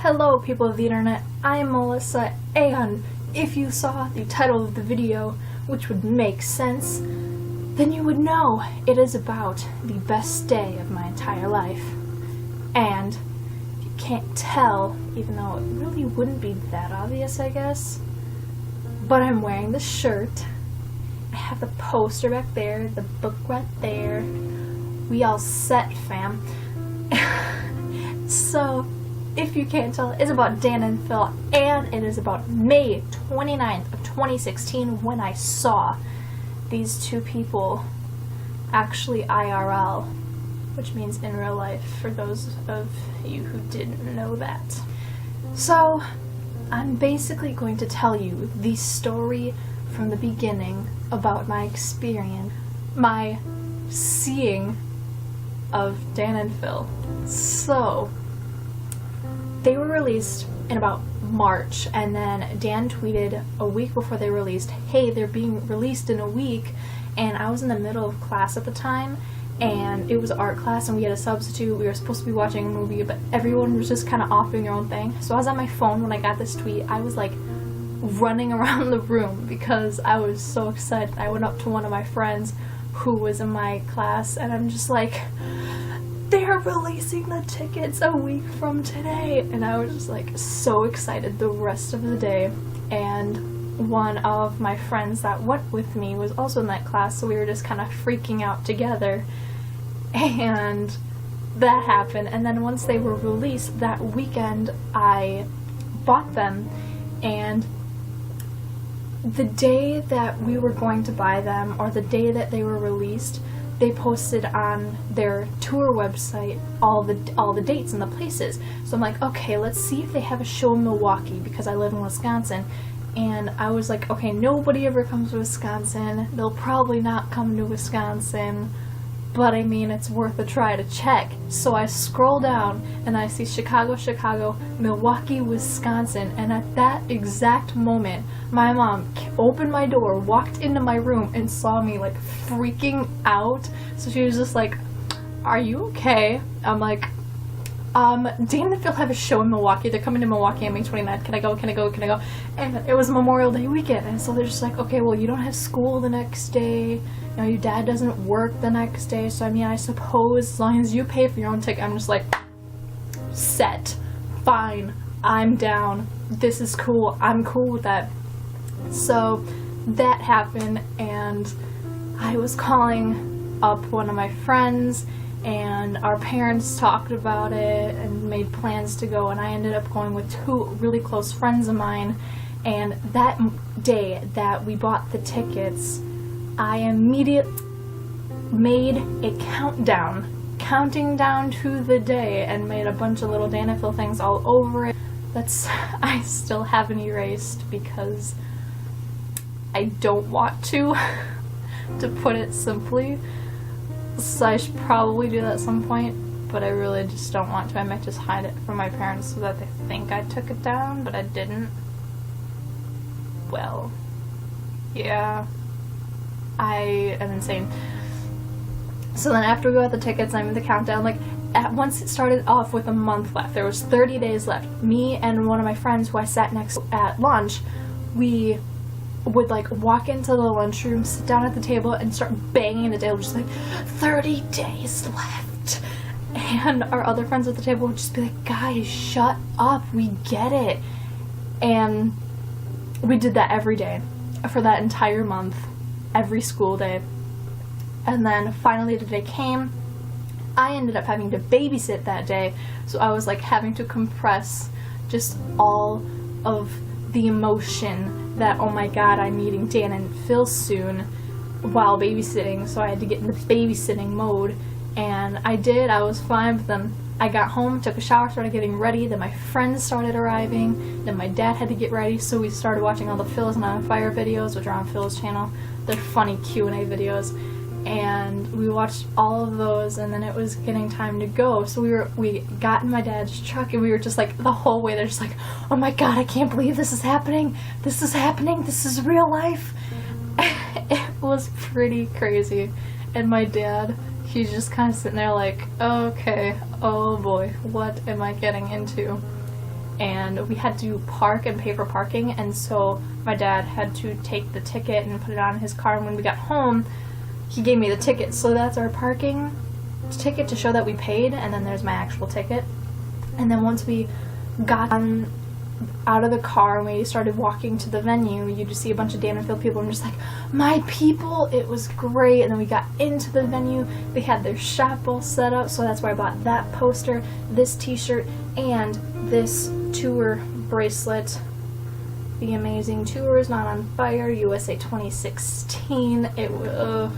Hello people of the internet, I'm Melissa, and if you saw the title of the video, which would make sense, then you would know it is about the best day of my entire life. And if you can't tell, even though it really wouldn't be that obvious I guess, but I'm wearing the shirt, I have the poster back there, the book right there, we all set fam. So, if you can't tell, it's about Dan and Phil, and it is about May 29th of 2016 when I saw these two people actually IRL, which means in real life, for those of you who didn't know that. So, I'm basically going to tell you the story from the beginning about my experience, my seeing of Dan and Phil. So, they were released in about March, and then Dan tweeted a week before they released, hey, they're being released in a week, and I was in the middle of class at the time, and it was art class, and we had a substitute. We were supposed to be watching a movie, but everyone was just kind of off doing their own thing. So I was on my phone when I got this tweet. I was like running around the room because I was so excited. I went up to one of my friends who was in my class, and I'm just like, they're releasing the tickets a week from today, and I was just like so excited the rest of the day. And one of my friends that went with me was also in that class, so we were just kind of freaking out together, and that happened. And then once they were released that weekend, I bought them, and the day that we were going to buy them, or the day that they were released, they posted on their tour website all the dates and the places. So I'm like, okay, let's see if they have a show in Milwaukee, because I live in Wisconsin. And I was like, okay, nobody ever comes to Wisconsin. They'll probably not come to Wisconsin, but I mean, it's worth a try to check. So I scroll down and I see Chicago, Milwaukee, Wisconsin, and at that exact moment, my mom opened my door, walked into my room, and saw me like freaking out. So she was just like, are you okay? I'm like, Dan and Phil have a show in Milwaukee. They're coming to Milwaukee on May 29th. Can I go? And it was Memorial Day weekend, and so they're just like, okay, well, you don't have school the next day. You know, your dad doesn't work the next day. So, I mean, I suppose as long as you pay for your own ticket, I'm just like, set. Fine. I'm down. This is cool. I'm cool with that. So, that happened, and I was calling up one of my friends, and our parents talked about it and made plans to go, and I ended up going with two really close friends of mine. And that day that we bought the tickets, I immediately made a counting down to the day, and made a bunch of little Dan and Phil things all over it. I still haven't erased because I don't want to put it simply. So I should probably do that at some point, but I really just don't want to. I might just hide it from my parents so that they think I took it down, but I didn't. Well, yeah, I am insane. So then after we got the tickets, I'm in the countdown, like, once it started off with a month left, there was 30 days left. Me and one of my friends who I sat next to at lunch, we would like walk into the lunchroom, sit down at the table, and start banging the table, just like, 30 days left. And our other friends at the table would just be like, guys, shut up, we get it. And we did that every day for that entire month, every school day. And then finally the day came. I ended up having to babysit that day, so I was like having to compress just all of the emotion that, oh my god, I'm meeting Dan and Phil soon, while babysitting. So I had to get into babysitting mode, and I did. I was fine, but then I got home, took a shower, started getting ready, then my friends started arriving, then my dad had to get ready, so we started watching all the Phil's and On Fire videos, which are on Phil's channel. They're funny Q&A videos, and we watched all of those, and then it was getting time to go. So we got in my dad's truck, and we were just like, the whole way, they're just like, oh my god, I can't believe this is happening, this is real life. It was pretty crazy. And my dad, he's just kind of sitting there like, okay, oh boy, what am I getting into? and we had to park and pay for parking, and so my dad had to take the ticket and put it on his car, and when we got home he gave me the ticket. So that's our parking ticket to show that we paid, and then there's my actual ticket. And then once we got out of the car and we started walking to the venue, you just see a bunch of Dan and Phil people. I'm just like, my people. It was great. And then we got into the venue. They had their shop all set up, so that's where I bought that poster, this t-shirt, and this tour bracelet. The Amazing Tour is Not on Fire, USA 2016. It was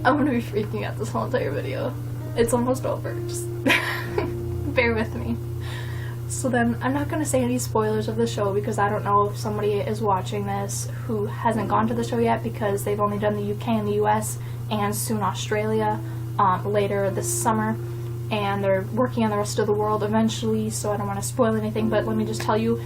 I'm gonna be freaking out this whole entire video. It's almost over. Just bear with me. So then, I'm not going to say any spoilers of the show because I don't know if somebody is watching this who hasn't gone to the show yet, because they've only done the UK and the US and soon Australia later this summer, and they're working on the rest of the world eventually, so I don't want to spoil anything. But let me just tell you,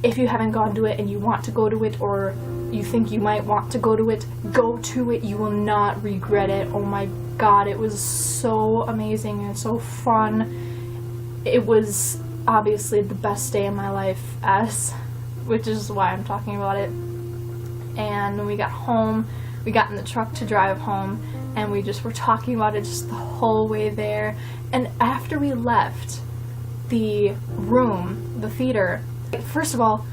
if you haven't gone to it and you want to go to it, or you think you might want to go to it, go to it. You will not regret it. Oh my god, it was so amazing and so fun. It was obviously the best day of my life, which is why I'm talking about it. And when we got home, we got in the truck to drive home, and we just were talking about it just the whole way there. And after we left the room, the theater, first of all,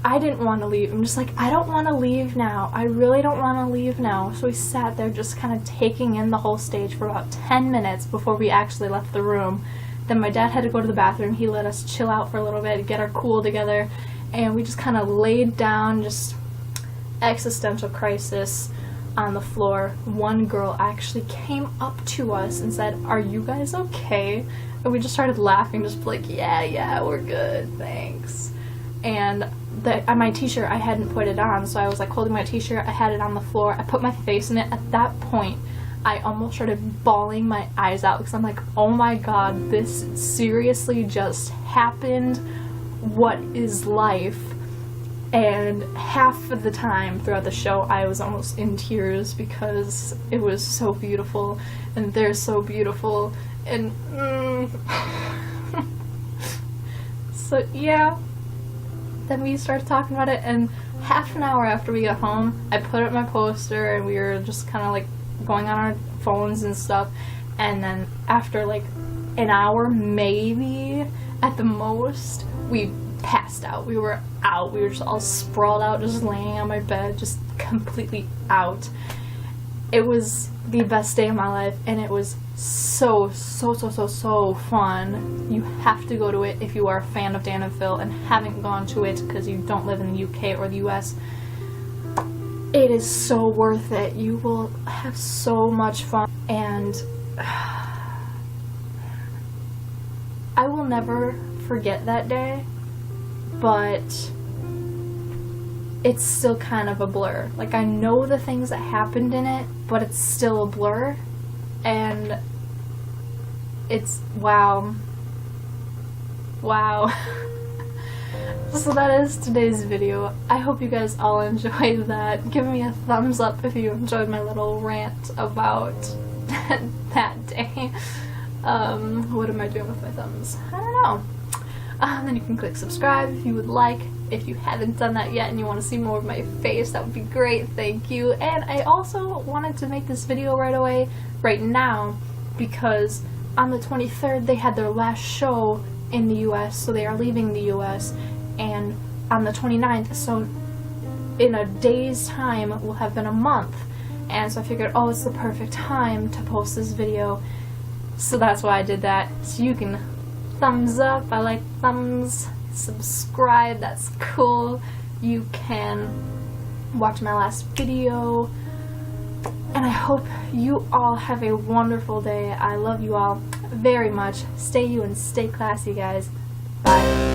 I didn't want to leave. I'm just like, I don't want to leave now. I really don't want to leave now. So we sat there just kind of taking in the whole stage for about 10 minutes before we actually left the room. Then my dad had to go to the bathroom. He let us chill out for a little bit, get our cool together, and we just kind of laid down, just existential crisis on the floor. One girl actually came up to us and said, "Are you guys okay?" And we just started laughing, just like, yeah, we're good, thanks. And my t-shirt, I hadn't put it on, so I was like holding my t-shirt, I had it on the floor, I put my face in it. At that point, I almost started bawling my eyes out because I'm like, oh my god, this seriously just happened. What is life? And half of the time throughout the show, I was almost in tears because it was so beautiful, and they're so beautiful, and so yeah. Then we started talking about it, and half an hour after we got home, I put up my poster, and we were just kind of like going on our phones and stuff. And then after like an hour, maybe at the most, we passed out. We were out. We were just all sprawled out, just laying on my bed, just completely out. It was the best day of my life, and it was so fun. You have to go to it if you are a fan of Dan and Phil and haven't gone to it because you don't live in the UK or the US. It is so worth it. You will have so much fun, and I will never forget that day, but it's still kind of a blur. Like, I know the things that happened in it, but it's still a blur, and it's wow. So that is today's video. I hope you guys all enjoyed that. Give me a thumbs up if you enjoyed my little rant about that day. What am I doing with my thumbs? I don't know. Then you can click subscribe if you would like. If you haven't done that yet and you want to see more of my face, that would be great. Thank you. And I also wanted to make this video right now, because on the 23rd they had their last show in the US, so they are leaving the US, and on the 29th, so in a day's time will have been a month, and so I figured, oh, it's the perfect time to post this video, so that's why I did that. So you can thumbs up, I like thumbs, subscribe, that's cool. You can watch my last video, and I hope you all have a wonderful day. I love you all very much. Stay you and stay classy, guys. Bye.